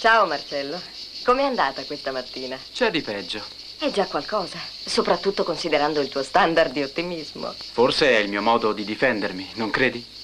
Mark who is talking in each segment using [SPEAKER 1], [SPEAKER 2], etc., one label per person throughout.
[SPEAKER 1] Ciao Marcello, com'è andata questa mattina?
[SPEAKER 2] C'è di peggio.
[SPEAKER 1] È già qualcosa, soprattutto considerando il tuo standard di ottimismo.
[SPEAKER 2] Forse è il mio modo di difendermi, non credi?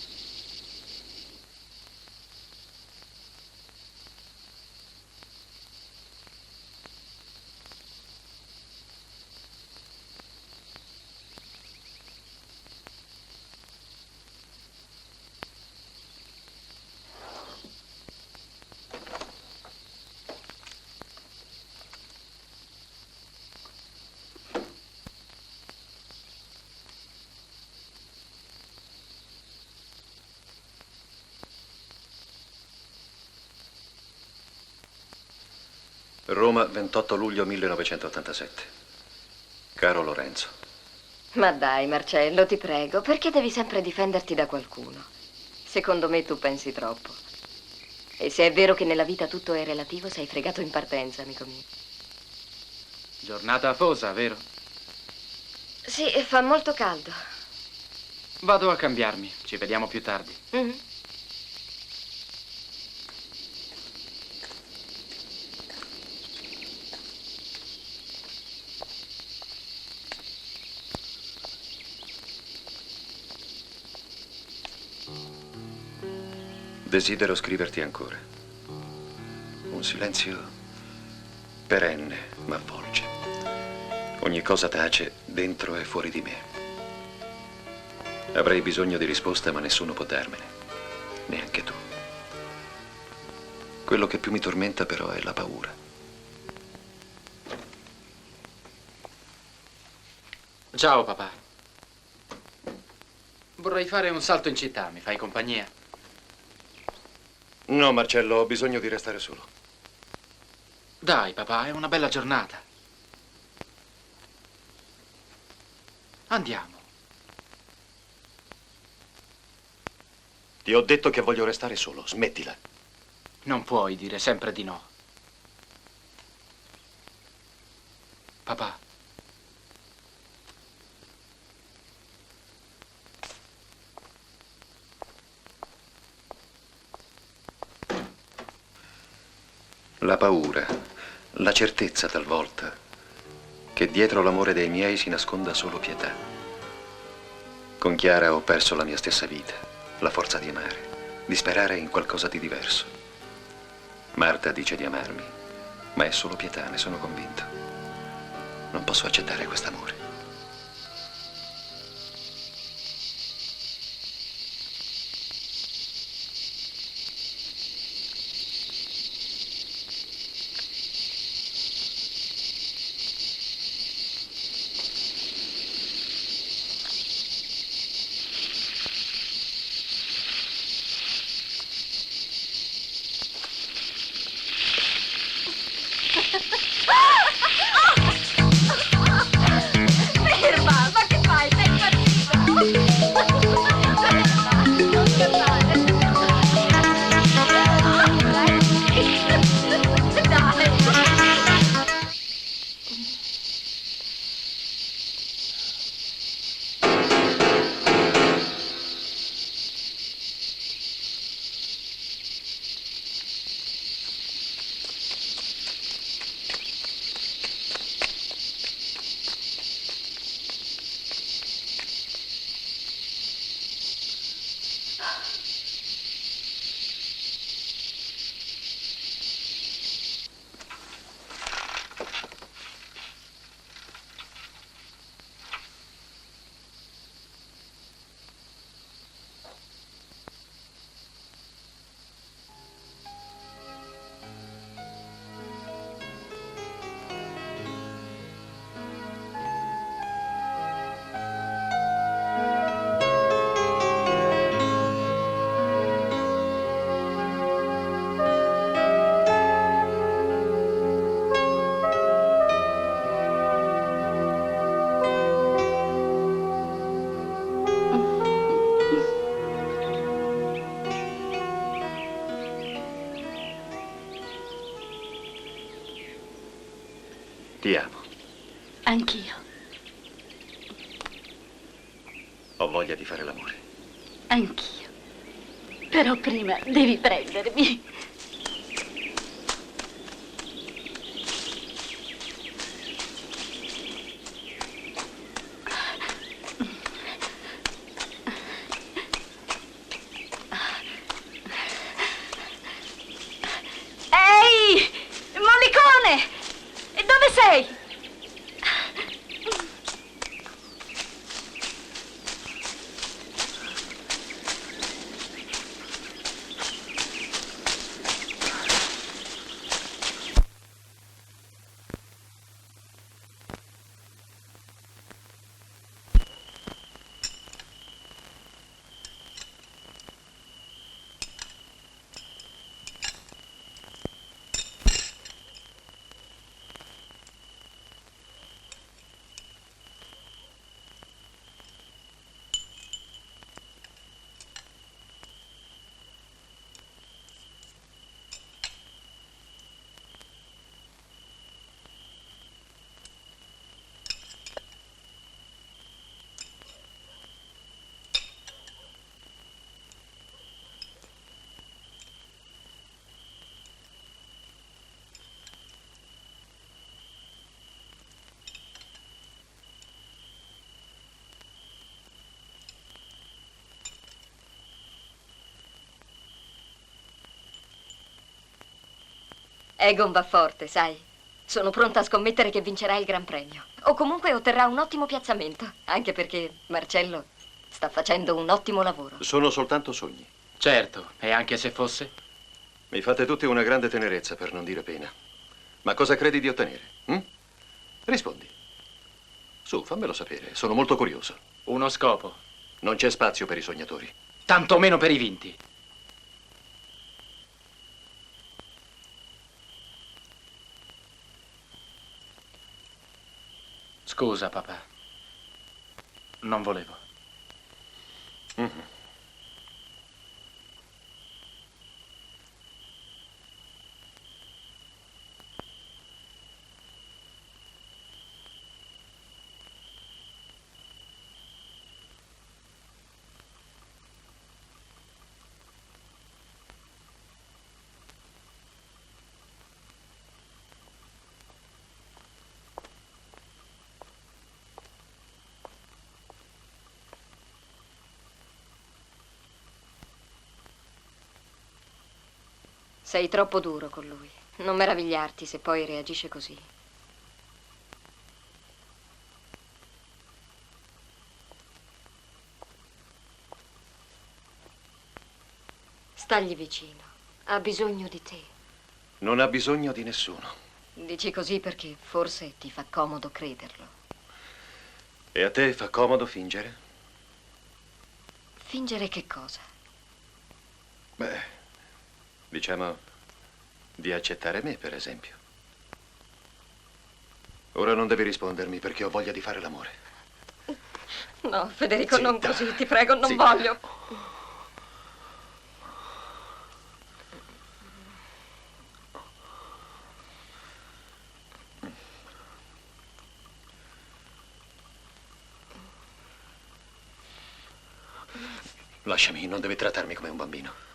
[SPEAKER 3] Roma, 28 luglio 1987. Caro Lorenzo.
[SPEAKER 1] Ma dai, Marcello, ti prego, perché devi sempre difenderti da qualcuno? Secondo me tu pensi troppo. E se è vero che nella vita tutto è relativo, sei fregato in partenza, amico mio.
[SPEAKER 2] Giornata afosa, vero?
[SPEAKER 1] Sì, fa molto caldo.
[SPEAKER 2] Vado a cambiarmi, ci vediamo più tardi.
[SPEAKER 1] Mhm.
[SPEAKER 3] Desidero scriverti ancora. Un silenzio perenne m'avvolge. Ogni cosa tace dentro e fuori di me. Avrei bisogno di risposta, ma nessuno può darmene. Neanche tu. Quello che più mi tormenta però è la paura.
[SPEAKER 2] Ciao, papà. Vorrei fare un salto in città, mi fai compagnia?
[SPEAKER 3] No, Marcello, ho bisogno di restare solo.
[SPEAKER 2] Dai, papà, è una bella giornata. Andiamo.
[SPEAKER 3] Ti ho detto che voglio restare solo, smettila.
[SPEAKER 2] Non puoi dire sempre di no. Papà.
[SPEAKER 3] La paura, la certezza talvolta che dietro l'amore dei miei si nasconda solo pietà. Con Chiara ho perso la mia stessa vita, la forza di amare, di sperare in qualcosa di diverso. Marta dice di amarmi, ma è solo pietà, ne sono convinto. Non posso accettare quest'amore.
[SPEAKER 1] Ferma, ma che fai? Sei impazzita? Non scherzare. Dai.
[SPEAKER 3] Ti amo.
[SPEAKER 4] Anch'io,
[SPEAKER 3] Ho voglia di fare l'amore.
[SPEAKER 4] anch'io. Però prima devi prendermi. Ehi! Mollicone! E dove sei?
[SPEAKER 1] Egon va forte, sai. Sono pronta a scommettere che vincerà il Gran Premio. O comunque otterrà un ottimo piazzamento. Anche perché Marcello sta facendo un ottimo lavoro.
[SPEAKER 3] Sono soltanto sogni.
[SPEAKER 2] Certo, e anche se fosse?
[SPEAKER 3] Mi fate tutti una grande tenerezza, per non dire pena. Ma cosa credi di ottenere? Hm? Rispondi. Su, fammelo sapere, sono molto curioso.
[SPEAKER 2] Uno scopo,
[SPEAKER 3] Non c'è spazio per i sognatori.
[SPEAKER 2] tantomeno per i vinti. Scusa, papà. Non volevo.
[SPEAKER 3] Mhm.
[SPEAKER 1] Sei troppo duro con lui. Non meravigliarti se poi reagisce così. Stagli vicino. Ha bisogno di te.
[SPEAKER 3] Non ha bisogno di nessuno.
[SPEAKER 1] Dici così perché forse ti fa comodo crederlo.
[SPEAKER 3] E a te fa comodo fingere?
[SPEAKER 1] Fingere che cosa?
[SPEAKER 3] Beh, diciamo di accettare me, per esempio. Ora non devi rispondermi perché ho voglia di fare l'amore.
[SPEAKER 1] No, Federico,
[SPEAKER 3] Zitta.
[SPEAKER 1] non così, ti prego, non
[SPEAKER 3] Zitta.
[SPEAKER 1] voglio.
[SPEAKER 3] Lasciami, non devi trattarmi come un bambino.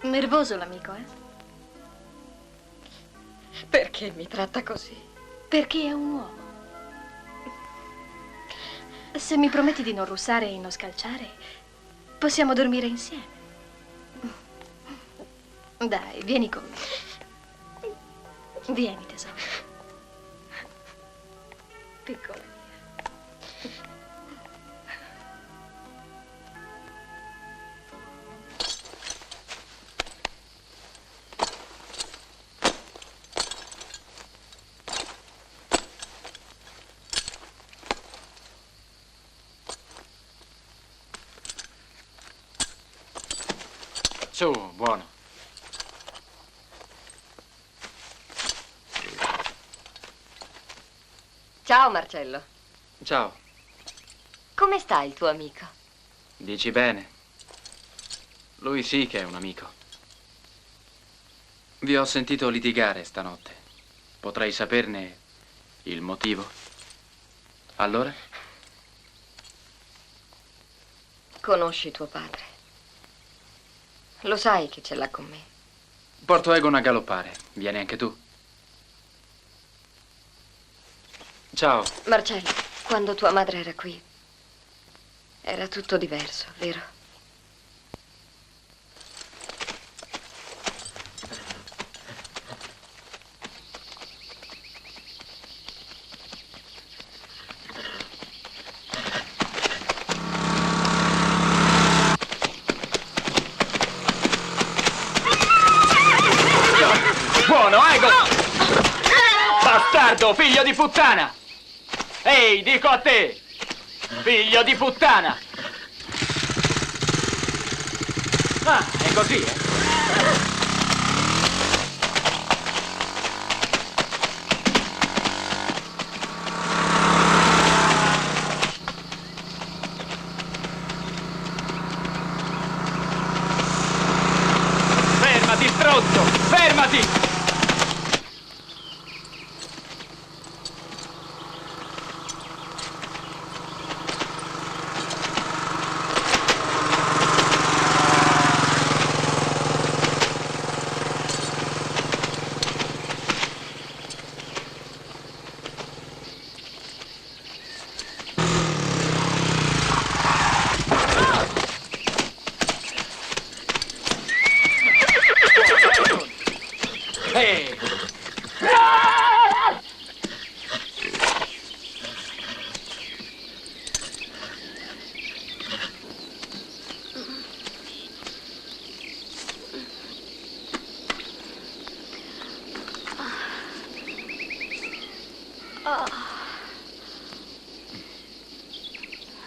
[SPEAKER 5] Nervoso l'amico, eh?
[SPEAKER 1] Perché mi tratta così?
[SPEAKER 5] Perché è un uomo. Se mi prometti di non russare e non scalciare, possiamo dormire insieme. Dai, vieni con me. Vieni, tesoro. Piccola mia.
[SPEAKER 2] Su, buono.
[SPEAKER 1] Ciao, Marcello.
[SPEAKER 2] Ciao.
[SPEAKER 1] Come sta il tuo amico?
[SPEAKER 2] Dici bene. Lui sì che è un amico. Vi ho sentito litigare stanotte. Potrei saperne il motivo? Allora?
[SPEAKER 1] Conosci tuo padre. Lo sai che ce l'ha con me.
[SPEAKER 2] Porto Egon a galoppare. Vieni anche tu. Ciao.
[SPEAKER 1] Marcello, quando tua madre era qui, era tutto diverso, vero?
[SPEAKER 2] Buono, Egon! Bastardo, figlio di puttana! Ehi, dico a te! Figlio di puttana! Ah, è così, eh? Fermati, stronzo! Fermati! Ehi!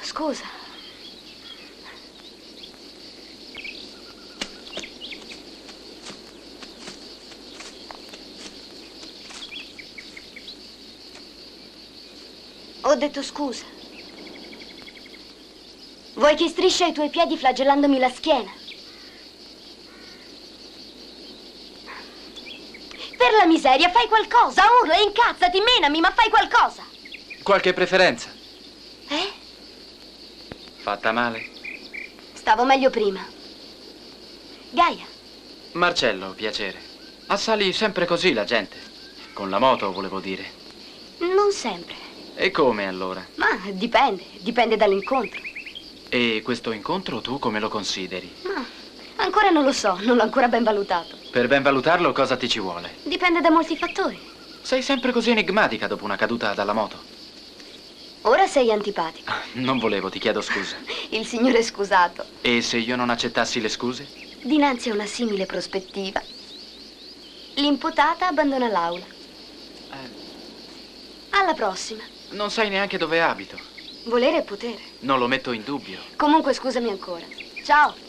[SPEAKER 5] Scusa.
[SPEAKER 6] Ho detto scusa. Vuoi che striscia ai tuoi piedi flagellandomi la schiena? Per la miseria, fai qualcosa, urla, incazzati, menami, ma fai qualcosa.
[SPEAKER 2] Qualche preferenza?
[SPEAKER 6] Eh?
[SPEAKER 2] Fatta male?
[SPEAKER 6] Stavo meglio prima. Gaia,
[SPEAKER 2] Marcello, piacere. Assali sempre così la gente. Con la moto, volevo dire.
[SPEAKER 6] Non sempre.
[SPEAKER 2] E come allora?
[SPEAKER 6] Ma dipende dall'incontro.
[SPEAKER 2] E questo incontro tu come lo consideri?
[SPEAKER 6] Ma ancora non lo so, non l'ho ancora ben valutato.
[SPEAKER 2] Per ben valutarlo cosa ti ci vuole?
[SPEAKER 6] Dipende da molti fattori.
[SPEAKER 2] Sei sempre così enigmatica dopo una caduta dalla moto.
[SPEAKER 6] Ora sei antipatico.
[SPEAKER 2] Non volevo, ti chiedo scusa.
[SPEAKER 6] Il signore è scusato.
[SPEAKER 2] E se io non accettassi le scuse?
[SPEAKER 6] Dinanzi a una simile prospettiva, l'imputata abbandona l'aula. Alla prossima.
[SPEAKER 2] Non sai neanche dove abito.
[SPEAKER 6] Volere è potere.
[SPEAKER 2] Non lo metto in dubbio.
[SPEAKER 6] Comunque scusami ancora. Ciao.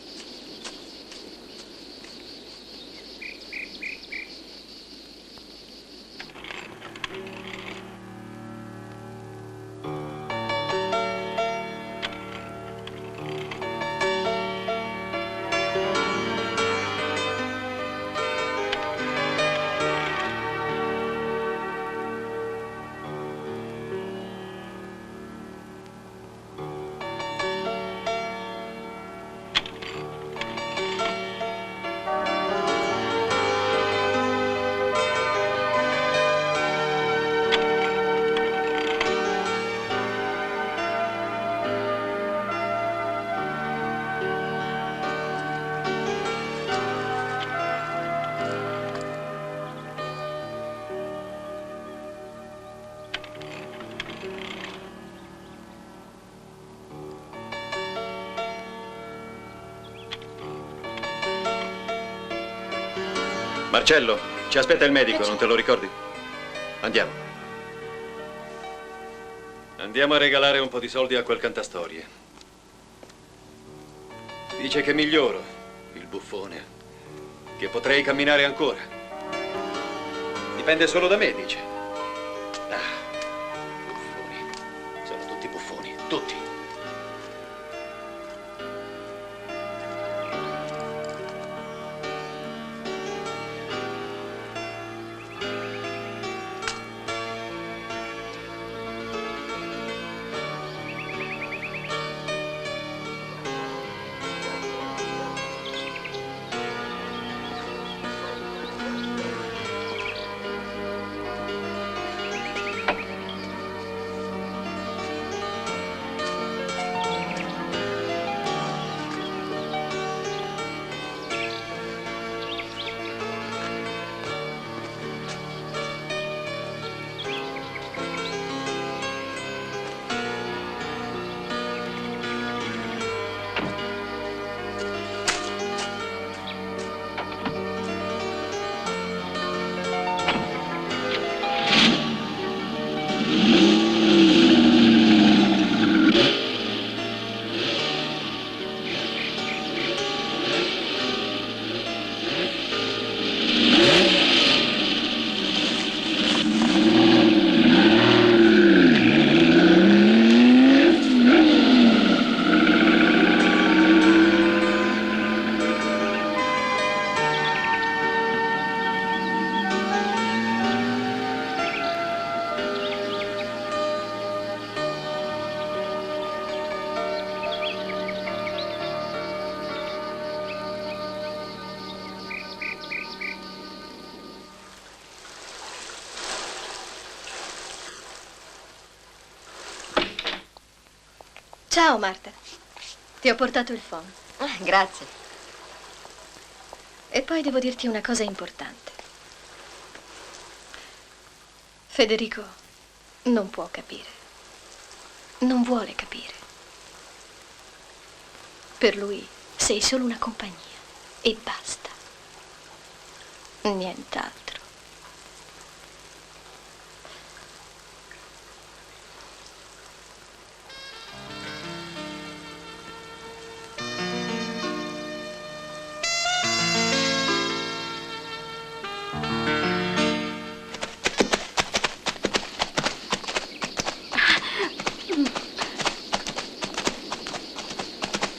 [SPEAKER 3] Marcello, ci aspetta il medico, non te lo ricordi? Andiamo. Andiamo a regalare un po' di soldi a quel cantastorie. Dice che miglioro, il buffone, che potrei camminare ancora. Dipende solo da me, dice. Buffoni. Sono tutti buffoni, tutti.
[SPEAKER 5] Ciao Marta, ti ho portato il phon.
[SPEAKER 1] Grazie.
[SPEAKER 5] E poi devo dirti una cosa importante. Federico non può capire, non vuole capire. Per lui sei solo una compagnia e basta, nient'altro.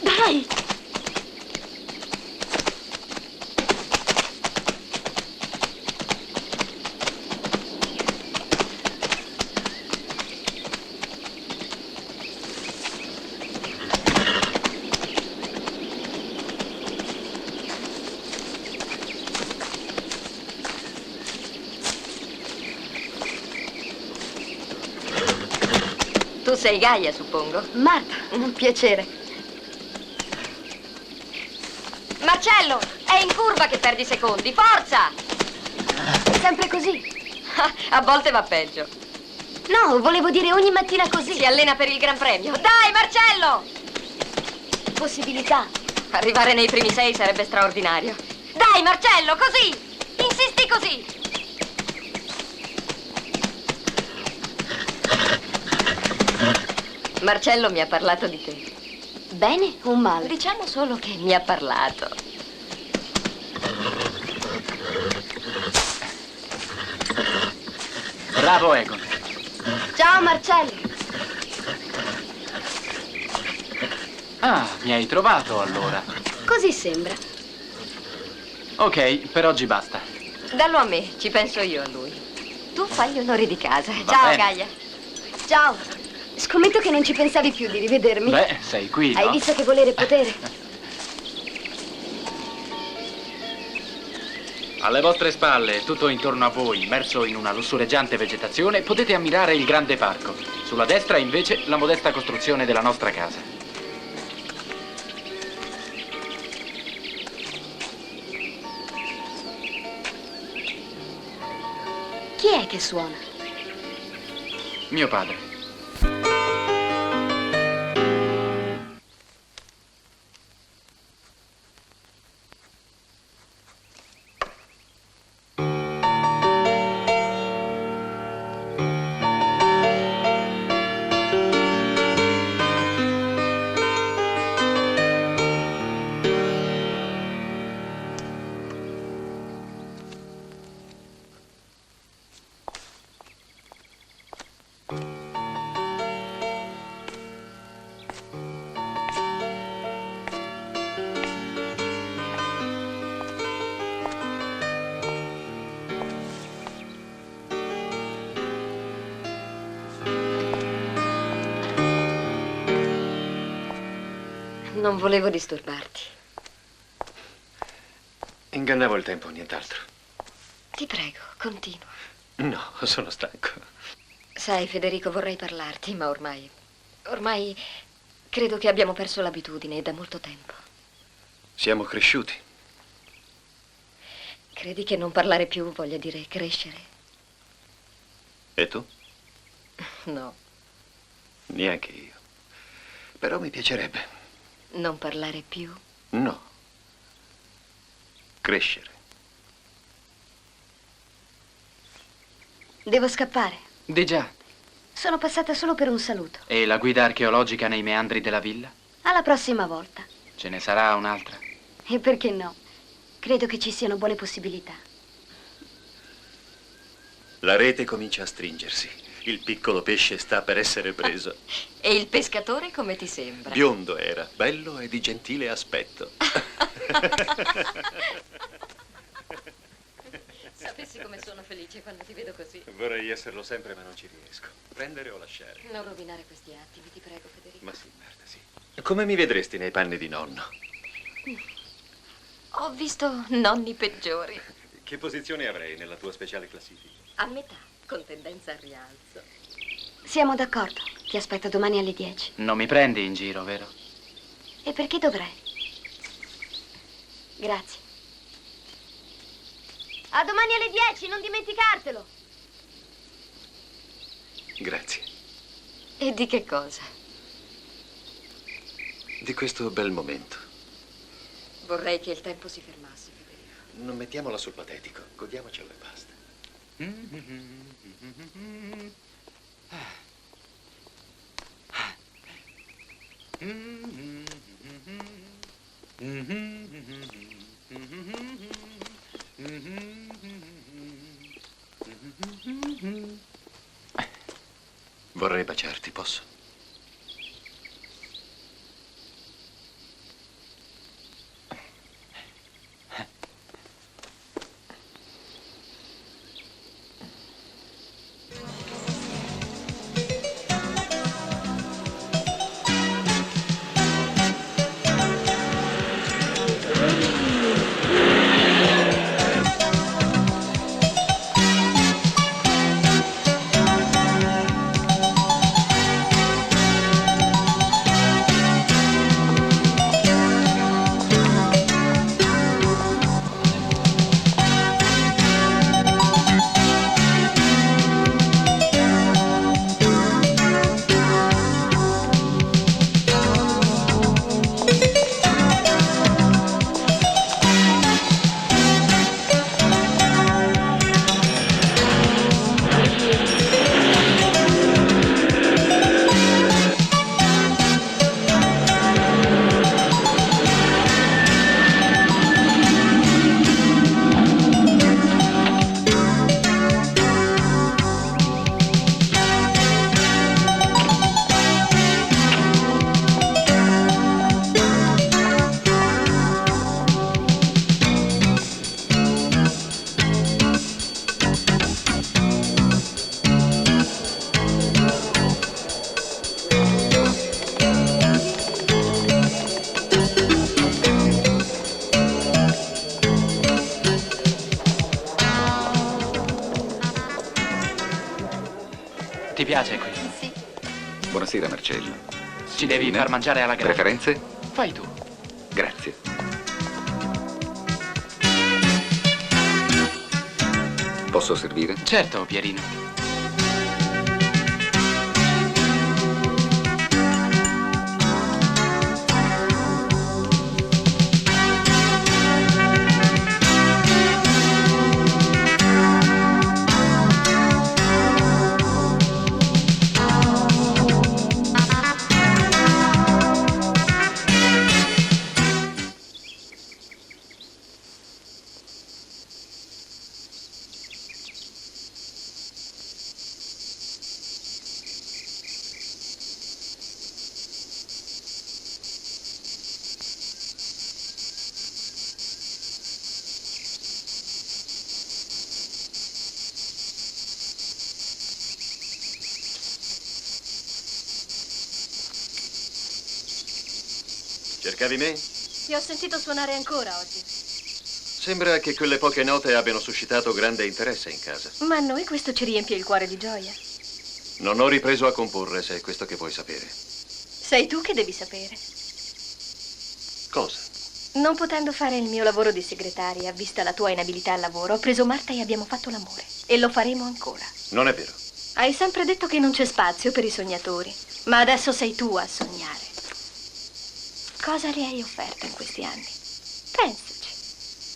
[SPEAKER 4] Dai!
[SPEAKER 1] sei Gaia, suppongo.
[SPEAKER 6] Marta, un piacere.
[SPEAKER 1] Marcello, è in curva che perdi secondi. Forza!
[SPEAKER 6] Sempre così.
[SPEAKER 1] A volte va peggio.
[SPEAKER 6] No, volevo dire ogni mattina così.
[SPEAKER 1] Si allena per il Gran Premio. Dai, Marcello!
[SPEAKER 6] Possibilità.
[SPEAKER 1] Arrivare nei primi 6 sarebbe straordinario. Dai, Marcello, così! Insisti così! Marcello mi ha parlato di te.
[SPEAKER 6] Bene o male?
[SPEAKER 1] Diciamo solo che mi ha parlato.
[SPEAKER 2] Bravo, Egon.
[SPEAKER 6] Ciao Marcello.
[SPEAKER 2] Ah, mi hai trovato allora.
[SPEAKER 6] Così sembra.
[SPEAKER 2] Ok, per oggi basta.
[SPEAKER 1] Dallo a me, ci penso io a lui. Tu fai gli onori di casa.
[SPEAKER 2] Va
[SPEAKER 1] Ciao,
[SPEAKER 2] bene.
[SPEAKER 1] Gaia.
[SPEAKER 6] Ciao. Scommetto che non ci pensavi più di rivedermi.
[SPEAKER 2] Beh, sei qui, no?
[SPEAKER 6] Hai visto che volere è potere?
[SPEAKER 2] Alle vostre spalle, tutto intorno a voi, immerso in una lussureggiante vegetazione, potete ammirare il grande parco. Sulla destra, invece, la modesta costruzione della nostra casa.
[SPEAKER 6] Chi è che suona?
[SPEAKER 2] Mio padre.
[SPEAKER 1] Non volevo disturbarti.
[SPEAKER 3] Ingannavo il tempo, nient'altro.
[SPEAKER 1] Ti prego, continua.
[SPEAKER 3] No, sono stanco.
[SPEAKER 1] Sai, Federico, vorrei parlarti, ma ormai credo che abbiamo perso l'abitudine da molto tempo.
[SPEAKER 3] Siamo cresciuti.
[SPEAKER 1] Credi che non parlare più voglia dire crescere?
[SPEAKER 3] E tu?
[SPEAKER 1] No,
[SPEAKER 3] Neanche io. Però mi piacerebbe.
[SPEAKER 1] non parlare più.
[SPEAKER 3] No. Crescere.
[SPEAKER 6] Devo scappare.
[SPEAKER 2] Di già.
[SPEAKER 6] Sono passata solo per un saluto.
[SPEAKER 2] E la guida archeologica nei meandri della villa?
[SPEAKER 6] Alla prossima volta.
[SPEAKER 2] Ce ne sarà un'altra?
[SPEAKER 6] E perché no? Credo che ci siano buone possibilità.
[SPEAKER 3] La rete comincia a stringersi. Il piccolo pesce sta per essere preso.
[SPEAKER 1] E il pescatore come ti sembra?
[SPEAKER 3] Biondo era, bello e di gentile aspetto.
[SPEAKER 1] Sapessi come sono felice quando ti vedo così.
[SPEAKER 3] Vorrei esserlo sempre, ma non ci riesco. Prendere o lasciare?
[SPEAKER 1] Non rovinare questi attimi, ti prego, Federico.
[SPEAKER 3] Ma sì, Marta, sì. Come mi vedresti nei panni di nonno?
[SPEAKER 1] Ho visto nonni peggiori.
[SPEAKER 3] Che posizione avrei nella tua speciale classifica?
[SPEAKER 1] A metà, con tendenza al rialzo.
[SPEAKER 6] Siamo d'accordo. Ti aspetto domani alle 10.
[SPEAKER 2] Non mi prendi in giro, vero?
[SPEAKER 6] E perché dovrei? Grazie. A domani alle 10, non dimenticartelo.
[SPEAKER 3] Grazie.
[SPEAKER 1] E di che cosa?
[SPEAKER 3] Di questo bel momento.
[SPEAKER 1] Vorrei che il tempo si fermasse, Federico.
[SPEAKER 3] Non mettiamola sul patetico. Godiamocelo e basta. Vorrei baciarti, posso?
[SPEAKER 2] Ti piace qui?
[SPEAKER 6] Sì.
[SPEAKER 7] Buonasera, Marcello.
[SPEAKER 2] Ci devi far mangiare alla grande.
[SPEAKER 7] Preferenze?
[SPEAKER 2] Fai tu.
[SPEAKER 7] Grazie. Posso servire?
[SPEAKER 2] Certo, Pierino.
[SPEAKER 3] Cercavi me?
[SPEAKER 5] Ti ho sentito suonare ancora oggi.
[SPEAKER 3] Sembra che quelle poche note abbiano suscitato grande interesse in casa.
[SPEAKER 5] Ma a noi questo ci riempie il cuore di gioia.
[SPEAKER 3] Non ho ripreso a comporre, se è questo che vuoi sapere.
[SPEAKER 5] Sei tu che devi sapere.
[SPEAKER 3] Cosa?
[SPEAKER 5] Non potendo fare il mio lavoro di segretaria, vista la tua inabilità al lavoro, ho preso Marta e abbiamo fatto l'amore. E lo faremo ancora.
[SPEAKER 3] Non è vero.
[SPEAKER 5] Hai sempre detto che non c'è spazio per i sognatori, ma adesso sei tu a sognare. Cosa le hai offerto in questi anni? Pensaci.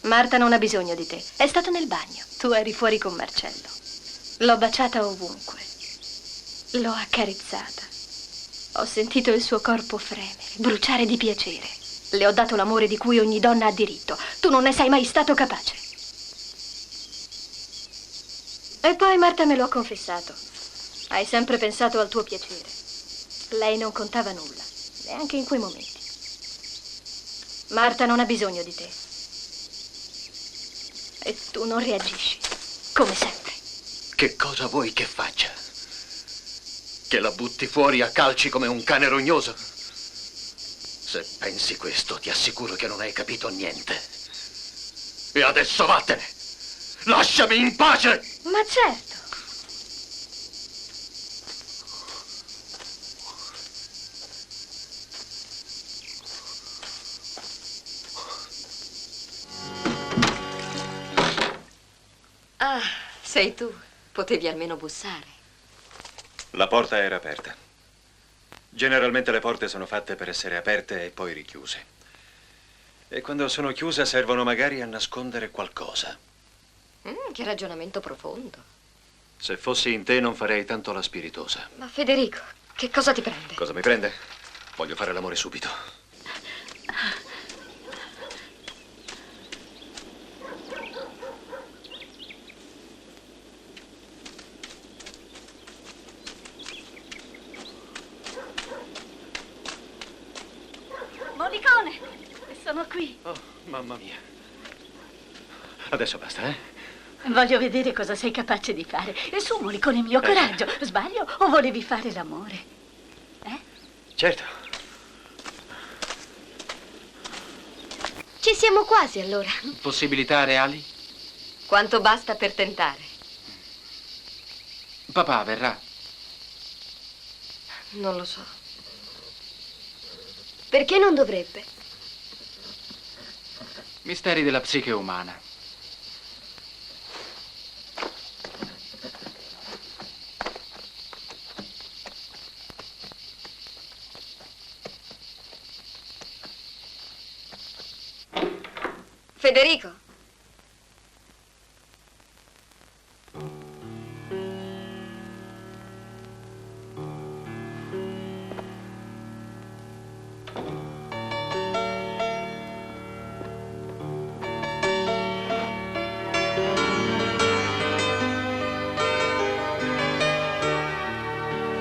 [SPEAKER 5] Marta non ha bisogno di te. È stata nel bagno. Tu eri fuori con Marcello. L'ho baciata ovunque. L'ho accarezzata. Ho sentito il suo corpo fremere, bruciare di piacere. Le ho dato l'amore di cui ogni donna ha diritto. Tu non ne sei mai stato capace. E poi Marta me lo ha confessato. Hai sempre pensato al tuo piacere. Lei non contava nulla, neanche in quei momenti. Marta non ha bisogno di te. E tu non reagisci, come sempre.
[SPEAKER 3] Che cosa vuoi che faccia? Che la butti fuori a calci come un cane rognoso? Se pensi questo, ti assicuro che non hai capito niente. E adesso vattene! Lasciami in pace!
[SPEAKER 5] Ma certo.
[SPEAKER 1] Ah, sei tu. Potevi almeno bussare.
[SPEAKER 3] La porta era aperta. Generalmente le porte sono fatte per essere aperte e poi richiuse. E quando sono chiuse servono magari a nascondere qualcosa.
[SPEAKER 1] Che ragionamento profondo.
[SPEAKER 3] Se fossi in te non farei tanto la spiritosa.
[SPEAKER 1] Ma Federico, che cosa ti prende?
[SPEAKER 3] Cosa mi prende? Voglio fare l'amore subito.
[SPEAKER 4] Molicone, sono qui.
[SPEAKER 3] Oh, mamma mia. Adesso basta, eh?
[SPEAKER 4] Voglio vedere cosa sei capace di fare. E su, Molicone mio, coraggio. Sbaglio o volevi fare l'amore?
[SPEAKER 3] Certo.
[SPEAKER 6] Ci siamo quasi allora.
[SPEAKER 2] Possibilità reali?
[SPEAKER 1] Quanto basta per tentare?
[SPEAKER 2] Papà verrà.
[SPEAKER 1] Non lo so.
[SPEAKER 6] Perché non dovrebbe?
[SPEAKER 2] Misteri della psiche umana.
[SPEAKER 1] Federico?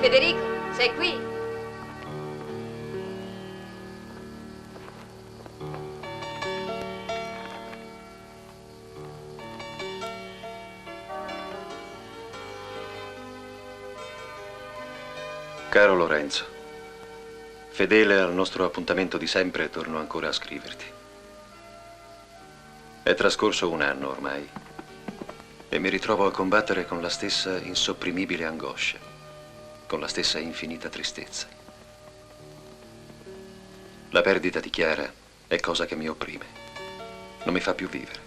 [SPEAKER 1] Federico, sei qui?
[SPEAKER 3] Caro Lorenzo, fedele al nostro appuntamento di sempre, torno ancora a scriverti. È trascorso un anno ormai e mi ritrovo a combattere con la stessa insopprimibile angoscia. con la stessa infinita tristezza. La perdita di Chiara è cosa che mi opprime. Non mi fa più vivere.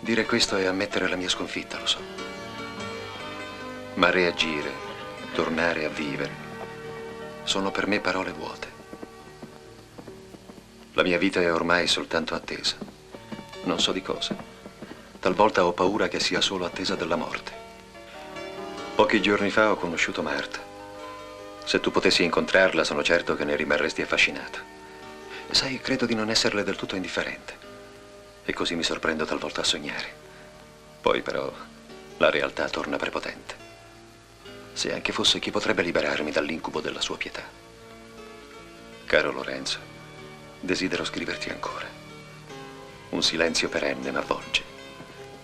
[SPEAKER 3] Dire questo è ammettere la mia sconfitta, lo so. Ma reagire, tornare a vivere, sono per me parole vuote. La mia vita è ormai soltanto attesa. Non so di cosa. Talvolta ho paura che sia solo attesa della morte. Pochi giorni fa ho conosciuto Marta. Se tu potessi incontrarla, sono certo che ne rimarresti affascinato. Sai, credo di non esserle del tutto indifferente. E così mi sorprendo talvolta a sognare. Poi però la realtà torna prepotente. Se anche fosse, chi potrebbe liberarmi dall'incubo della sua pietà? Caro Lorenzo, desidero scriverti ancora. Un silenzio perenne m'avvolge.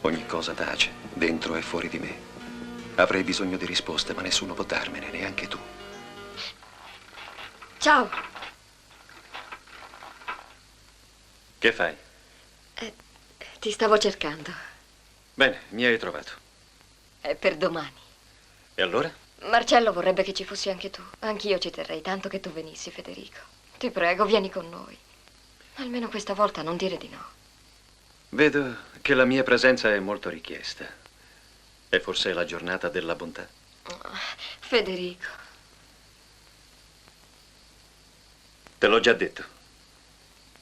[SPEAKER 3] Ogni cosa tace, dentro e fuori di me. Avrei bisogno di risposte, ma nessuno può darmene, neanche tu.
[SPEAKER 1] Ciao.
[SPEAKER 3] Che fai?
[SPEAKER 1] Ti stavo cercando.
[SPEAKER 3] Bene, mi hai trovato.
[SPEAKER 1] È per domani.
[SPEAKER 3] E allora?
[SPEAKER 1] Marcello vorrebbe che ci fossi anche tu. Anch'io ci terrei tanto che tu venissi, Federico. Ti prego, vieni con noi. Almeno questa volta non dire di no.
[SPEAKER 3] Vedo che la mia presenza è molto richiesta. È forse la giornata della bontà?
[SPEAKER 1] Federico.
[SPEAKER 3] Te l'ho già detto.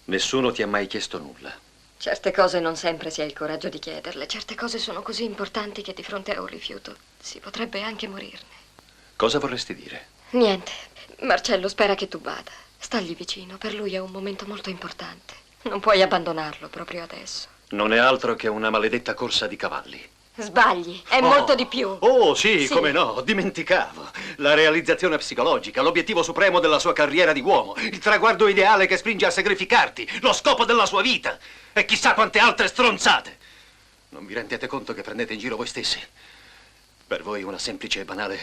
[SPEAKER 3] Nessuno ti ha mai chiesto nulla.
[SPEAKER 1] Certe cose non sempre si ha il coraggio di chiederle. Certe cose sono così importanti che di fronte a un rifiuto si potrebbe anche morirne.
[SPEAKER 3] Cosa vorresti dire?
[SPEAKER 1] Niente. Marcello spera che tu vada. Stagli vicino. Per lui è un momento molto importante. Non puoi abbandonarlo proprio adesso.
[SPEAKER 3] Non è altro che una maledetta corsa di cavalli.
[SPEAKER 1] Sbagli. È molto di più.
[SPEAKER 3] Oh, sì,
[SPEAKER 1] Sì.
[SPEAKER 3] come no, dimenticavo. La realizzazione psicologica, l'obiettivo supremo della sua carriera di uomo, il traguardo ideale che spinge a sacrificarti, lo scopo della sua vita e chissà quante altre stronzate. Non vi rendete conto che prendete in giro voi stessi? Per voi una semplice e banale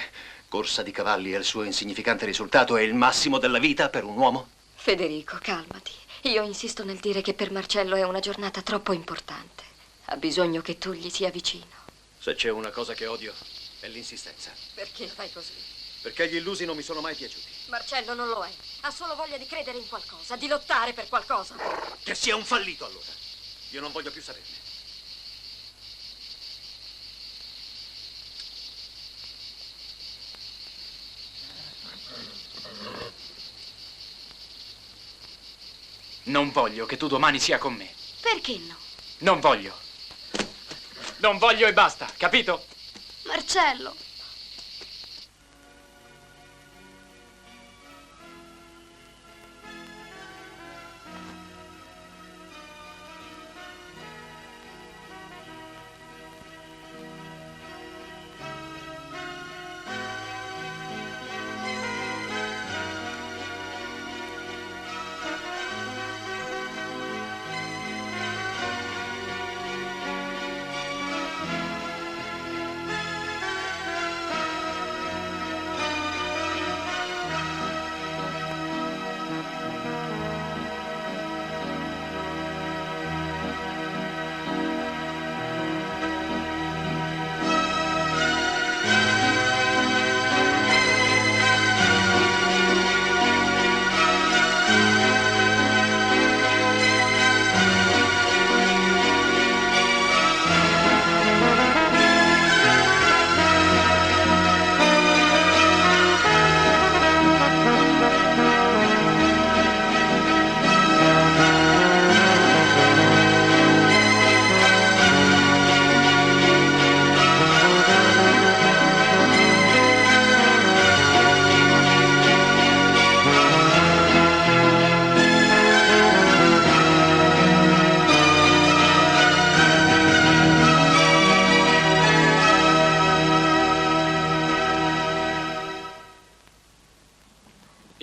[SPEAKER 3] corsa di cavalli e il suo insignificante risultato è il massimo della vita per un uomo?
[SPEAKER 1] Federico, calmati. Io insisto nel dire che per Marcello è una giornata troppo importante. Ha bisogno che tu gli sia vicino.
[SPEAKER 3] Se c'è una cosa che odio è l'insistenza.
[SPEAKER 1] Perché fai così?
[SPEAKER 3] Perché gli illusi non mi sono mai piaciuti.
[SPEAKER 1] Marcello non lo è. Ha solo voglia di credere in qualcosa, di lottare per qualcosa.
[SPEAKER 3] Che sia un fallito allora. Io non voglio più saperne.
[SPEAKER 2] Non voglio che tu domani sia con me.
[SPEAKER 6] Perché no?
[SPEAKER 2] Non voglio. Non voglio e basta, capito?
[SPEAKER 6] Marcello.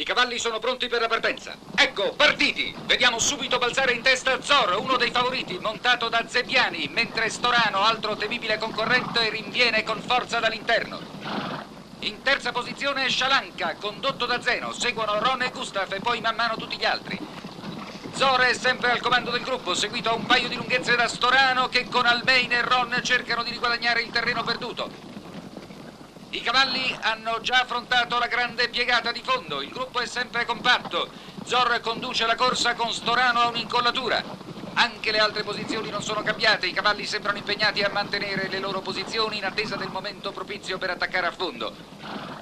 [SPEAKER 8] I cavalli sono pronti per la partenza. Ecco, partiti! Vediamo subito balzare in testa Zoro, uno dei favoriti, montato da Zebbiani, mentre Storano, altro temibile concorrente, rinviene con forza dall'interno. In terza posizione Scialanca, condotto da Zeno. Seguono Ron e Gustav e poi man mano tutti gli altri. Zoro è sempre al comando del gruppo, seguito a un paio di lunghezze da Storano, che con Almein e Ron cercano di riguadagnare il terreno perduto. I cavalli hanno già affrontato la grande piegata di fondo, il gruppo è sempre compatto. Zor conduce la corsa con Storano a un'incollatura. Anche le altre posizioni non sono cambiate, i cavalli sembrano impegnati a mantenere le loro posizioni in attesa del momento propizio per attaccare a fondo.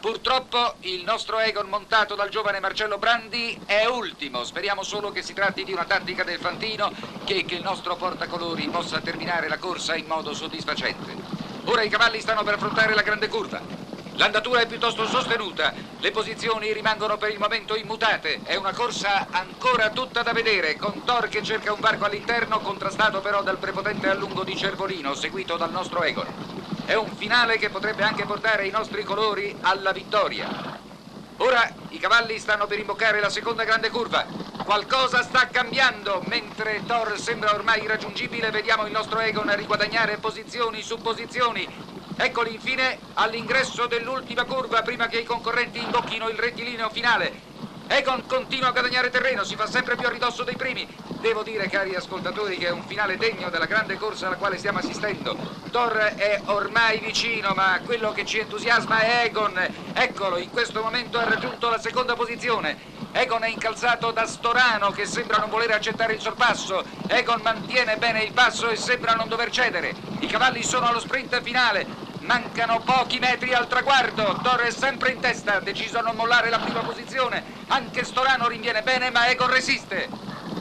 [SPEAKER 8] Purtroppo il nostro Egon montato dal giovane Marcello Brandi è ultimo. Speriamo solo che si tratti di una tattica del Fantino che il nostro portacolori possa terminare la corsa in modo soddisfacente. Ora i cavalli stanno per affrontare la grande curva. L'andatura è piuttosto sostenuta, le posizioni rimangono per il momento immutate. È una corsa ancora tutta da vedere, con Thor che cerca un varco all'interno, contrastato però dal prepotente allungo di Cervolino, seguito dal nostro Egon. È un finale che potrebbe anche portare i nostri colori alla vittoria. Ora i cavalli stanno per imboccare la seconda grande curva. Qualcosa sta cambiando, mentre Thor sembra ormai irraggiungibile, vediamo il nostro Egon riguadagnare posizioni su posizioni. Eccoli infine all'ingresso dell'ultima curva prima che i concorrenti imbocchino il rettilineo finale. Egon continua a guadagnare terreno, si fa sempre più a ridosso dei primi. Devo dire, cari ascoltatori, che è un finale degno della grande corsa alla quale stiamo assistendo. Thor è ormai vicino, ma quello che ci entusiasma è Egon. Eccolo, in questo momento ha raggiunto la seconda posizione. Egon è incalzato da Storano che sembra non voler accettare il sorpasso. Egon mantiene bene il passo e sembra non dover cedere. I cavalli sono allo sprint finale. Mancano pochi metri al traguardo. Thor è sempre in testa, deciso a non mollare la prima posizione. Anche Storano rinviene bene, ma Egon resiste.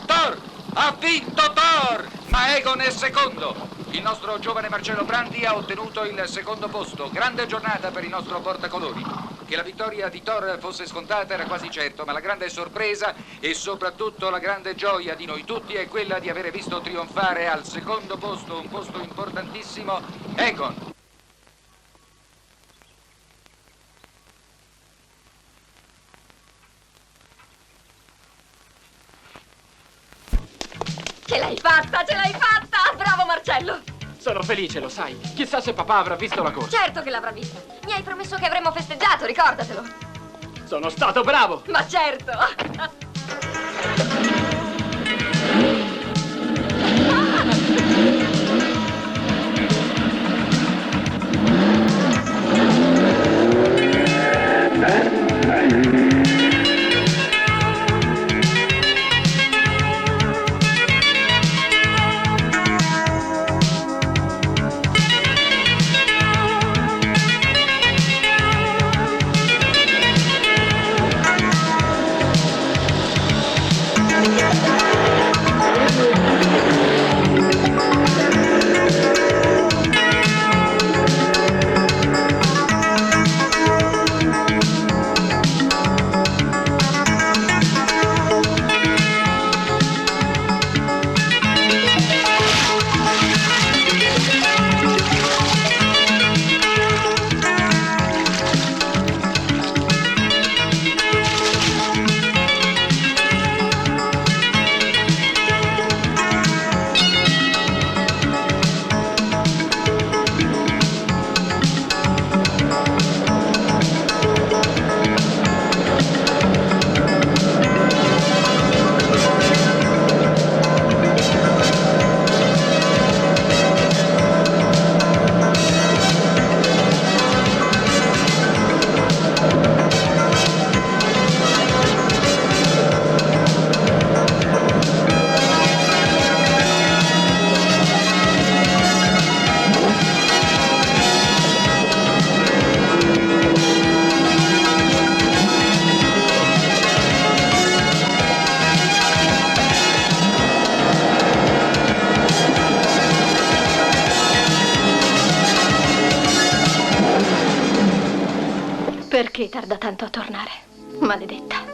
[SPEAKER 8] Thor! Ha vinto Thor! Ma Egon è secondo. Il nostro giovane Marcello Brandi ha ottenuto il secondo posto. Grande giornata per il nostro portacolori. Che la vittoria di Thor fosse scontata era quasi certo, ma la grande sorpresa e soprattutto la grande gioia di noi tutti è quella di avere visto trionfare al secondo posto, un posto importantissimo, Egon.
[SPEAKER 1] Ce l'hai fatta, ce l'hai fatta! Bravo Marcello!
[SPEAKER 2] Sono felice, lo sai. Chissà se papà avrà visto la corsa.
[SPEAKER 1] Certo che l'avrà vista. Mi hai promesso che avremmo festeggiato, ricordatelo.
[SPEAKER 2] Sono stato bravo!
[SPEAKER 1] Ma certo!
[SPEAKER 5] Perché tarda tanto a tornare? Maledetta.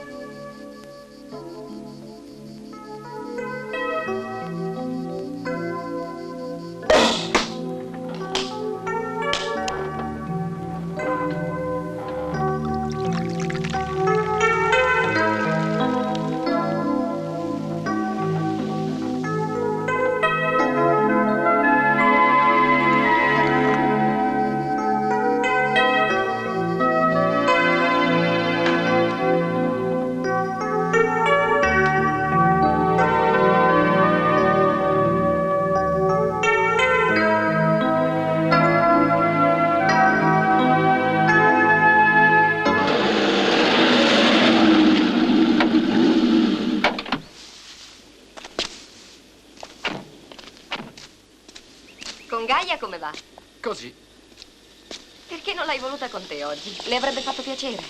[SPEAKER 1] come va?
[SPEAKER 2] Così.
[SPEAKER 1] Perché non l'hai voluta con te oggi? Le avrebbe fatto piacere.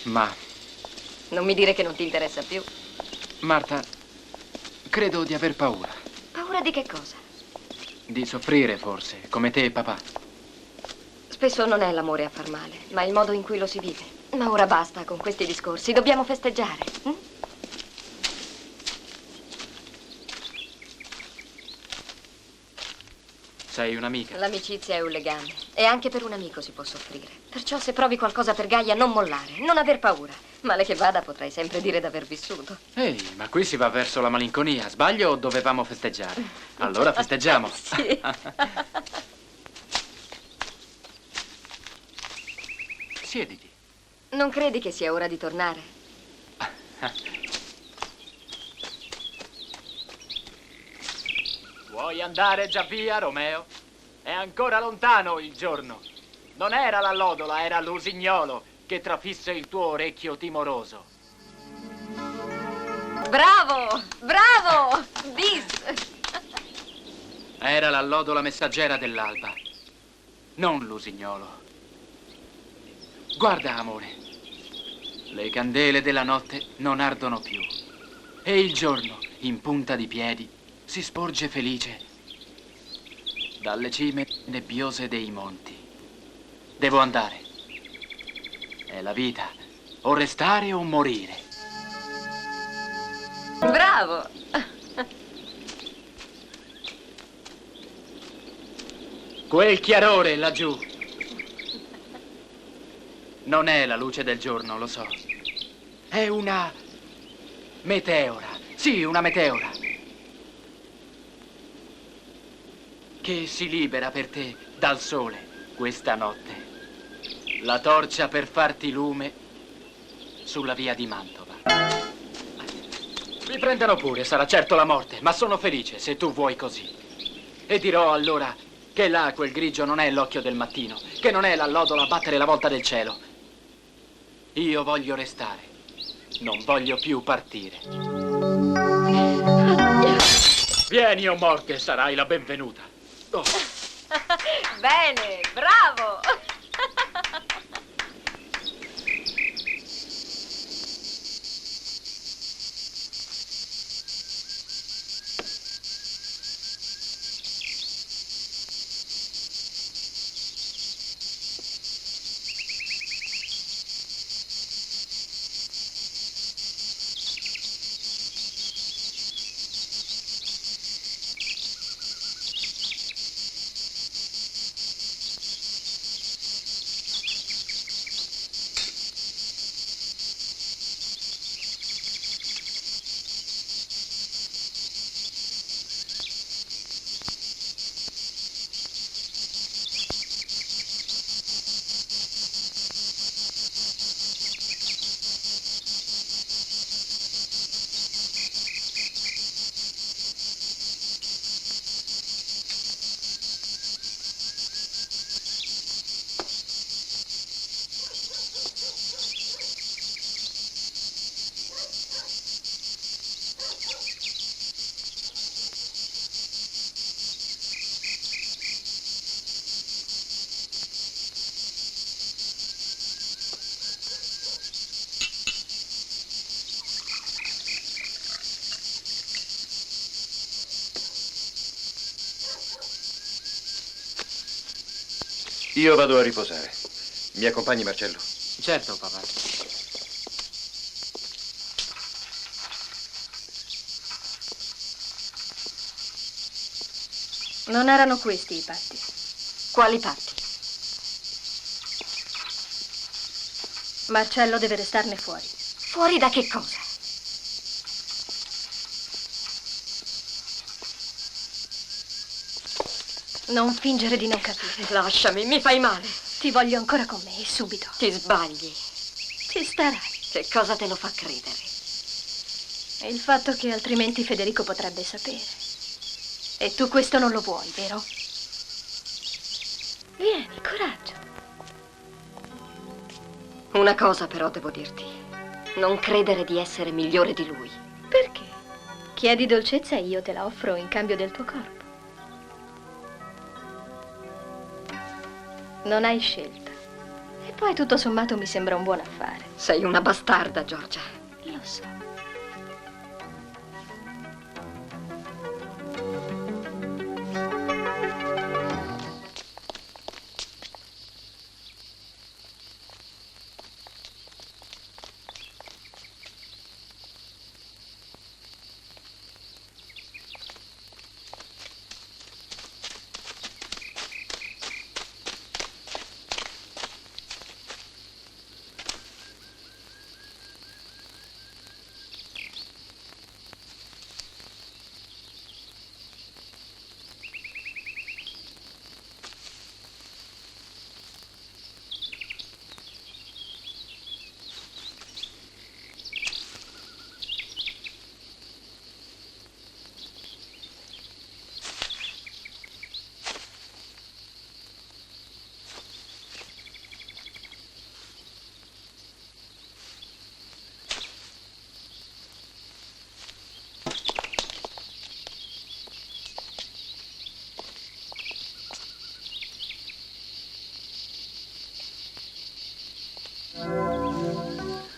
[SPEAKER 2] Ma,
[SPEAKER 1] Non mi dire che non ti interessa più.
[SPEAKER 2] Marta, credo di aver paura.
[SPEAKER 1] Paura di che cosa?
[SPEAKER 2] Di soffrire, forse, come te e papà.
[SPEAKER 1] Spesso non è l'amore a far male, ma il modo in cui lo si vive. Ma ora basta con questi discorsi, dobbiamo festeggiare. Hm?
[SPEAKER 2] Sei un'amica.
[SPEAKER 1] L'amicizia è un legame e anche per un amico si può soffrire. Perciò se provi qualcosa per Gaia non mollare, non aver paura. Male che vada potrai sempre dire d'aver vissuto.
[SPEAKER 2] Ehi, ma qui si va verso la malinconia. Sbaglio o dovevamo festeggiare? Allora festeggiamo.
[SPEAKER 1] Sì.
[SPEAKER 2] Siediti.
[SPEAKER 1] Non credi che sia ora di tornare?
[SPEAKER 2] Vuoi andare già via, Romeo? È ancora lontano il giorno. Non era l'allodola, era l'usignolo che trafisse il tuo orecchio timoroso.
[SPEAKER 1] Bravo! Bravo! Bis!
[SPEAKER 2] Era l'allodola messaggera dell'alba, non l'usignolo. Guarda, amore, le candele della notte non ardono più e il giorno, in punta di piedi, si sporge felice dalle cime nebbiose dei monti. Devo andare. È la vita, o restare o morire.
[SPEAKER 1] Bravo!
[SPEAKER 2] Quel chiarore laggiù non è la luce del giorno, lo so. È una meteora. Sì, una meteora. Che si libera per te dal sole questa notte. La torcia per farti lume sulla via di Mantova. Mi prendano pure, sarà certo la morte, ma sono felice se tu vuoi così. E dirò allora che là quel grigio non è l'occhio del mattino, che non è l'allodola a battere la volta del cielo. Io voglio restare, non voglio più partire. Vieni, o morte, sarai la benvenuta. Oh.
[SPEAKER 1] Bene, bravo!
[SPEAKER 3] Io vado a riposare. Mi accompagni, Marcello?
[SPEAKER 2] Certo, papà.
[SPEAKER 5] Non erano questi i patti.
[SPEAKER 1] Quali patti?
[SPEAKER 5] Marcello deve restarne fuori.
[SPEAKER 1] Fuori da che cosa?
[SPEAKER 5] Non fingere di non capire.
[SPEAKER 1] Lasciami, mi fai male.
[SPEAKER 5] Ti voglio ancora con me, e subito.
[SPEAKER 1] Ti sbagli.
[SPEAKER 5] Ci starai.
[SPEAKER 1] Che cosa te lo fa credere?
[SPEAKER 5] È il fatto che altrimenti Federico potrebbe sapere. E tu questo non lo vuoi, vero? Vieni, coraggio.
[SPEAKER 1] Una cosa però devo dirti. Non credere di essere migliore di lui.
[SPEAKER 5] Perché? Chiedi dolcezza e io te la offro in cambio del tuo corpo. Non hai scelta. E poi tutto sommato mi sembra un buon affare.
[SPEAKER 1] Sei una bastarda, Giorgia.
[SPEAKER 5] Lo so.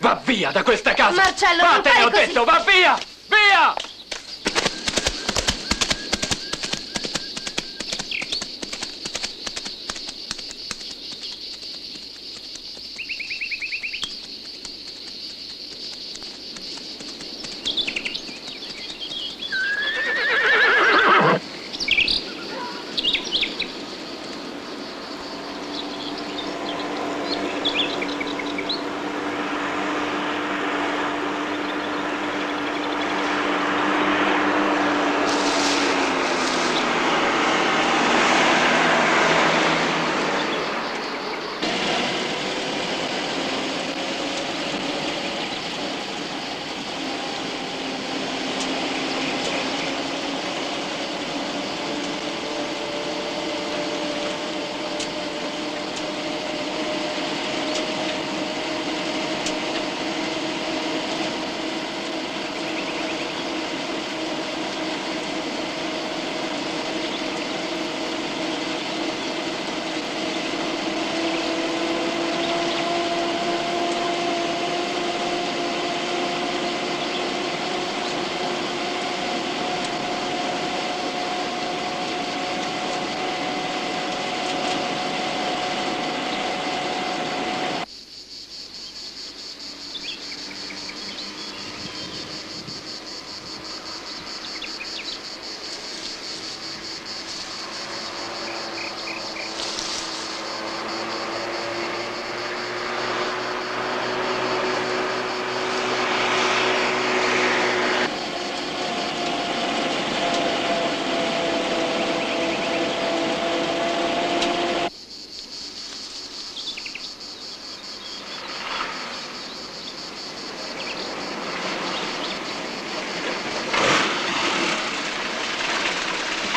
[SPEAKER 2] Va via da questa casa!
[SPEAKER 6] Marcello, non
[SPEAKER 2] Vattene,
[SPEAKER 6] fare
[SPEAKER 2] ho
[SPEAKER 6] così!
[SPEAKER 2] detto, va via! Via!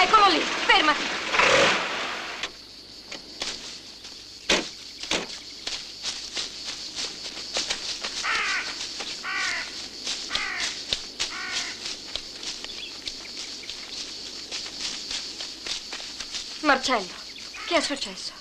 [SPEAKER 6] Eccolo lì, fermati!
[SPEAKER 1] Marcello, che è successo?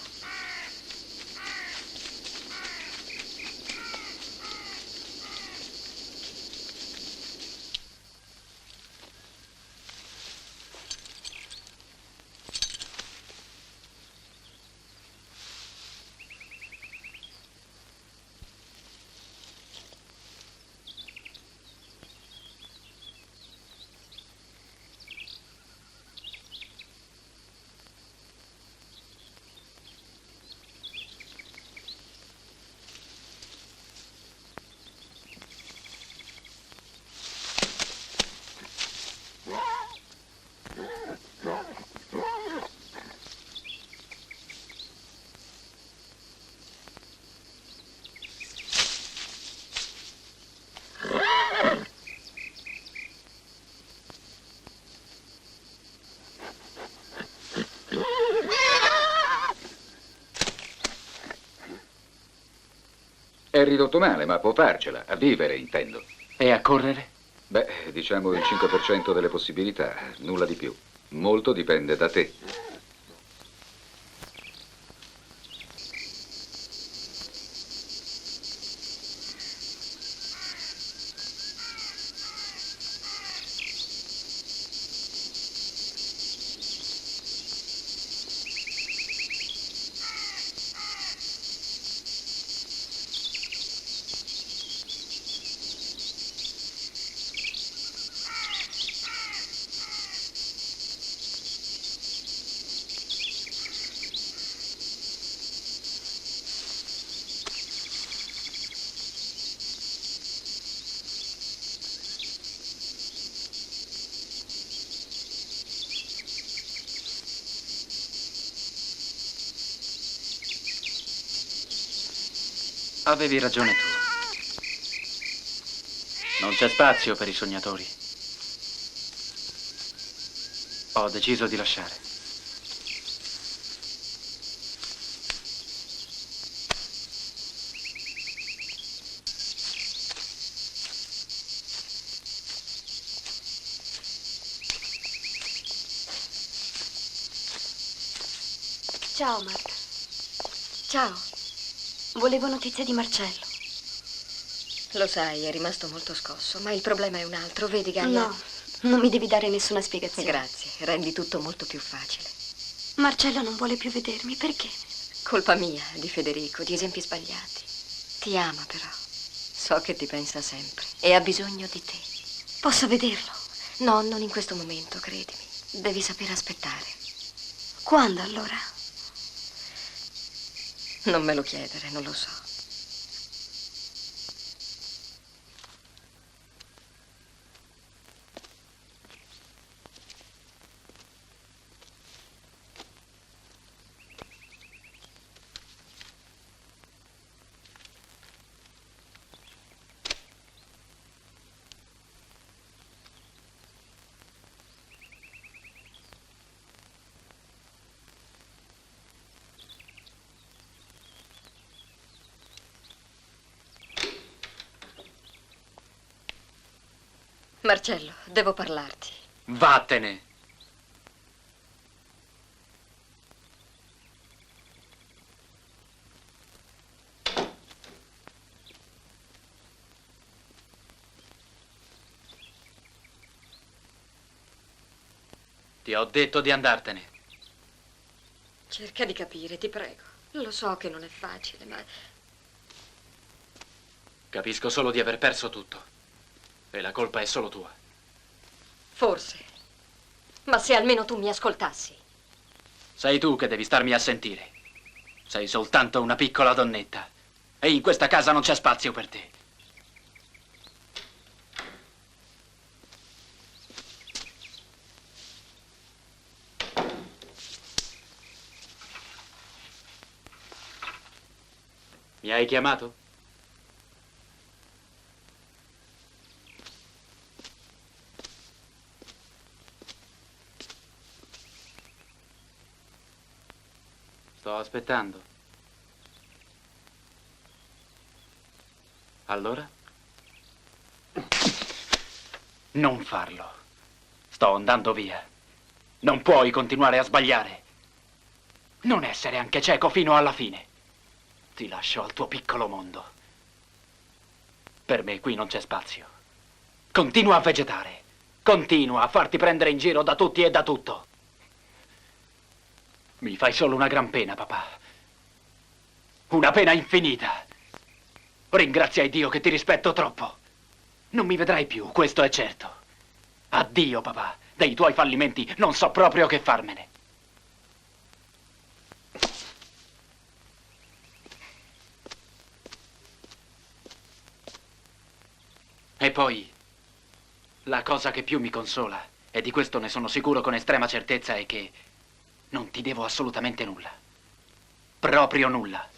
[SPEAKER 7] È ridotto male, ma può farcela. A vivere, intendo.
[SPEAKER 2] E a correre?
[SPEAKER 7] Beh, diciamo il 5% delle possibilità, nulla di più. Molto dipende da te.
[SPEAKER 2] Avevi ragione tu. Non c'è spazio per i sognatori. Ho deciso di lasciare.
[SPEAKER 6] Ciao, Marta.
[SPEAKER 1] Ciao.
[SPEAKER 6] Volevo notizie di Marcello.
[SPEAKER 1] Lo sai, è rimasto molto scosso, ma il problema è un altro, vedi, Gaia?
[SPEAKER 6] No, non mi devi dare nessuna spiegazione.
[SPEAKER 1] Grazie, rendi tutto molto più facile.
[SPEAKER 6] Marcello non vuole più vedermi, perché?
[SPEAKER 1] Colpa mia, di Federico, di esempi sbagliati. Ti ama, però. So che ti pensa sempre e ha bisogno di te.
[SPEAKER 6] Posso vederlo?
[SPEAKER 1] No, non in questo momento, credimi. Devi sapere aspettare.
[SPEAKER 6] Quando, allora?
[SPEAKER 1] Non me lo chiedere, non lo so. Marcello, devo parlarti.
[SPEAKER 2] Vattene! Ti ho detto di andartene.
[SPEAKER 1] Cerca di capire, ti prego. Lo so che non è facile, ma...
[SPEAKER 2] Capisco solo di aver perso tutto. E la colpa è solo tua.
[SPEAKER 1] Forse. Ma se almeno tu mi ascoltassi.
[SPEAKER 2] Sei tu che devi starmi a sentire. Sei soltanto una piccola donnetta. E in questa casa non c'è spazio per te. Mi hai chiamato? Sto aspettando. Allora? Non farlo. Sto andando via. Non puoi continuare a sbagliare. Non essere anche cieco fino alla fine. Ti lascio al tuo piccolo mondo. Per me qui non c'è spazio. Continua a vegetare. Continua a farti prendere in giro da tutti e da tutto. Mi fai solo una gran pena, papà. Una pena infinita. Ringrazia Dio che ti rispetto troppo. Non mi vedrai più, questo è certo. Addio, papà. Dei tuoi fallimenti non so proprio che farmene. E poi, la cosa che più mi consola, e di questo ne sono sicuro con estrema certezza, è che non ti devo assolutamente nulla. Proprio nulla.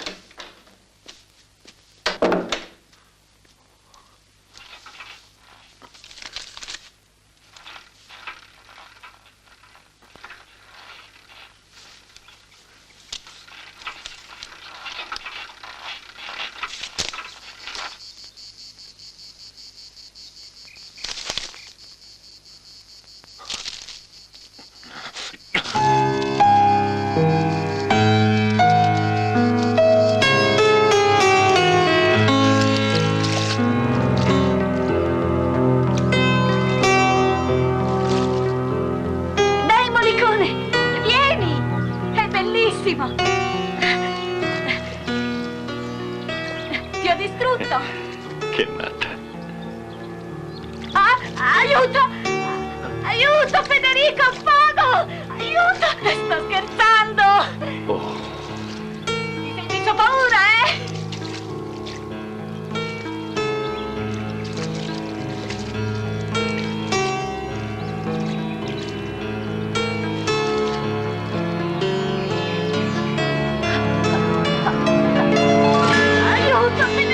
[SPEAKER 3] Che matta.
[SPEAKER 4] Aiuto! Aiuto, Federico, affogo! Aiuto! Sto scherzando!
[SPEAKER 3] Oh,
[SPEAKER 4] Mi sei messo paura, eh? Aiuto, Federico!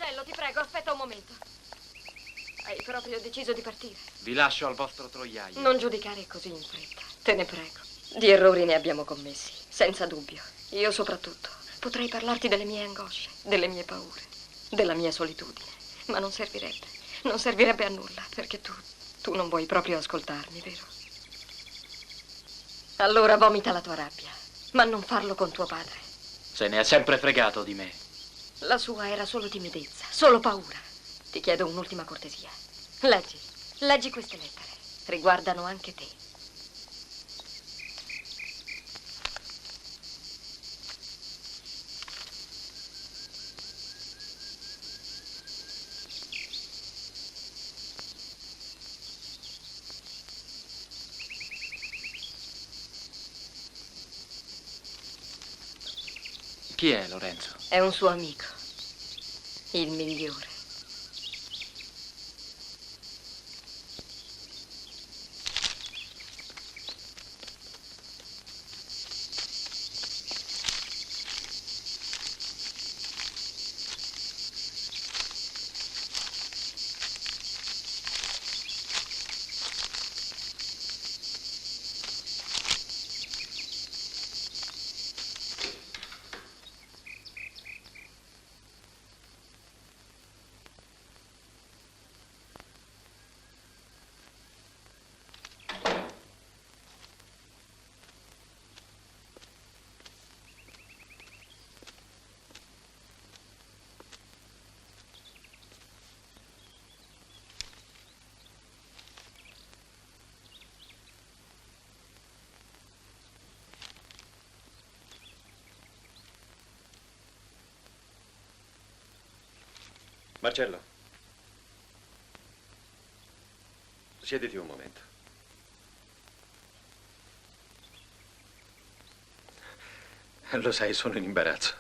[SPEAKER 1] Marcello, ti prego, aspetta un momento. Hai proprio deciso di partire?
[SPEAKER 2] Vi lascio al vostro troiaio.
[SPEAKER 1] Non giudicare così in fretta, te ne prego. Di errori ne abbiamo commessi, senza dubbio. Io soprattutto. Potrei parlarti delle mie angosce, delle mie paure, della mia solitudine. Ma non servirebbe. Non servirebbe a nulla, perché tu non vuoi proprio ascoltarmi, vero? Allora vomita la tua rabbia, ma non farlo con tuo padre.
[SPEAKER 2] Se ne è sempre fregato di me.
[SPEAKER 1] La sua era solo timidezza, solo paura. Ti chiedo un'ultima cortesia. Leggi queste lettere. Riguardano anche te.
[SPEAKER 2] Chi è Lorenzo?
[SPEAKER 1] È un suo amico. Il migliore.
[SPEAKER 3] Marcello, siediti un momento. Lo sai, sono in imbarazzo.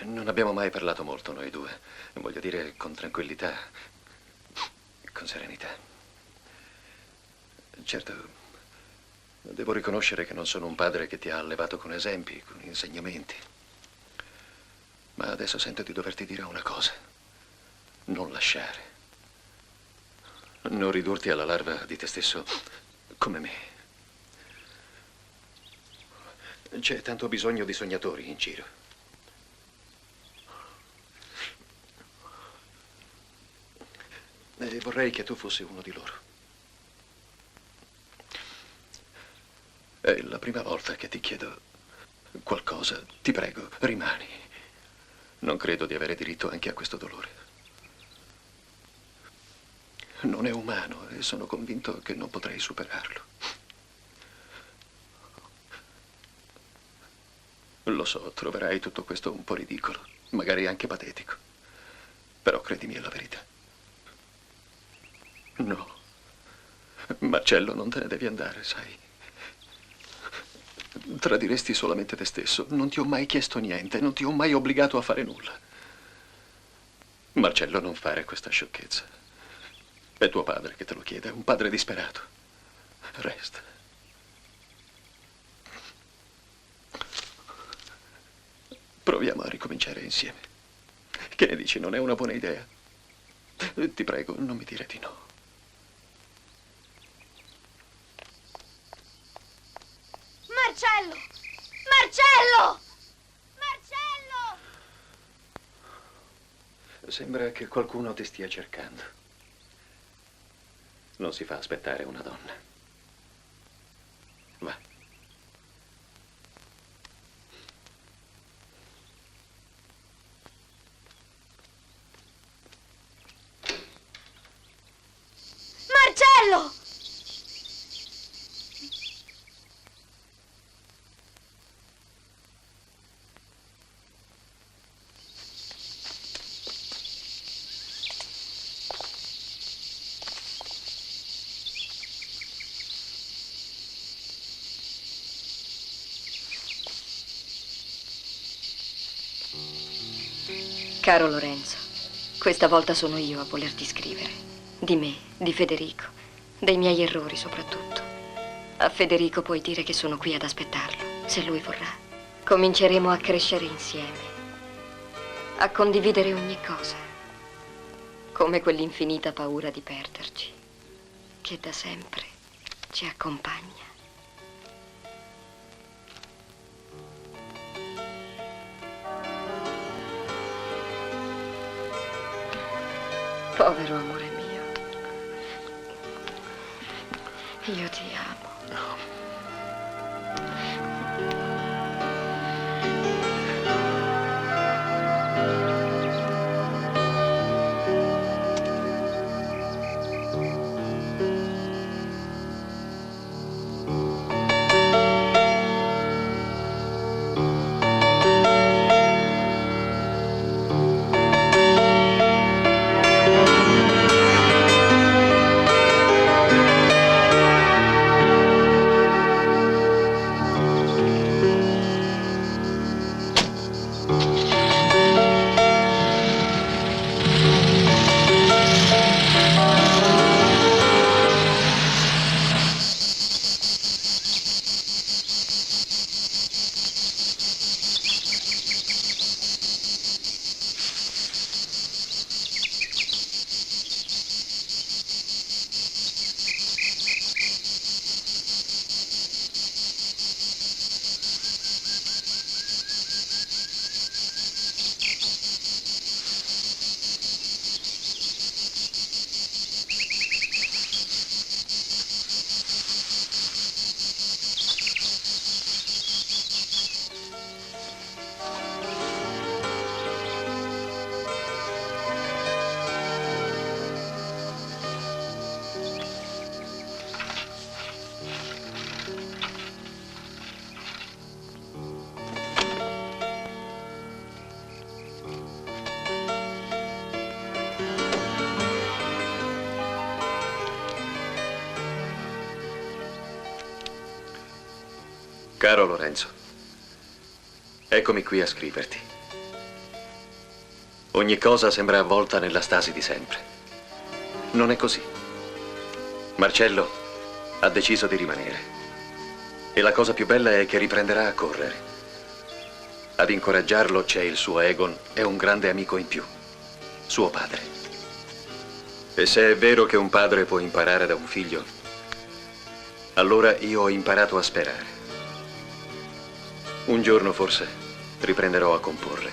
[SPEAKER 3] Non abbiamo mai parlato molto noi due. Voglio dire, con tranquillità, con serenità. Certo, devo riconoscere che non sono un padre che ti ha allevato con esempi, con insegnamenti. Ma adesso sento di doverti dire una cosa. Non lasciare. Non ridurti alla larva di te stesso come me. C'è tanto bisogno di sognatori in giro. E vorrei che tu fossi uno di loro. È la prima volta che ti chiedo qualcosa. Ti prego, rimani. Non credo di avere diritto anche a questo dolore. Non è umano e sono convinto che non potrei superarlo. Lo so, troverai tutto questo un po' ridicolo, magari anche patetico. Però credimi, è la verità. No. Marcello, non te ne devi andare, sai. Tradiresti solamente te stesso. Non ti ho mai chiesto niente, non ti ho mai obbligato a fare nulla. Marcello, non fare questa sciocchezza. È tuo padre che te lo chiede, un padre disperato. Resta. Proviamo a ricominciare insieme. Che ne dici, non è una buona idea? Ti prego, non mi dire di no.
[SPEAKER 6] Marcello! Marcello! Marcello!
[SPEAKER 3] Sembra che qualcuno ti stia cercando. Non si fa aspettare una donna. Va.
[SPEAKER 6] Marcello!
[SPEAKER 1] Caro Lorenzo, questa volta sono io a volerti scrivere. Di me, di Federico, dei miei errori soprattutto. A Federico puoi dire che sono qui ad aspettarlo, se lui vorrà. Cominceremo a crescere insieme, a condividere ogni cosa, come quell'infinita paura di perderci, che da sempre ci accompagna. Povero amore mio, io ti amo.
[SPEAKER 3] Caro Lorenzo, eccomi qui a scriverti. Ogni cosa sembra avvolta nella stasi di sempre. Non è così. Marcello ha deciso di rimanere. E la cosa più bella è che riprenderà a correre. Ad incoraggiarlo c'è il suo Egon e un grande amico in più, suo padre. E se è vero che un padre può imparare da un figlio, allora io ho imparato a sperare. Un giorno forse riprenderò a comporre.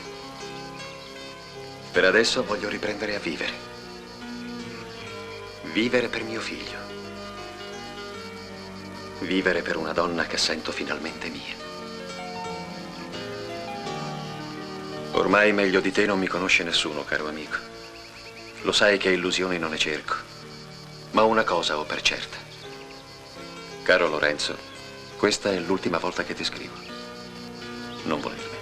[SPEAKER 3] Per adesso voglio riprendere a vivere. Vivere per mio figlio. Vivere per una donna che sento finalmente mia. Ormai meglio di te non mi conosce nessuno, caro amico. Lo sai che illusioni non ne cerco. Ma una cosa ho per certa. Caro Lorenzo, questa è l'ultima volta che ti scrivo. Non volermi.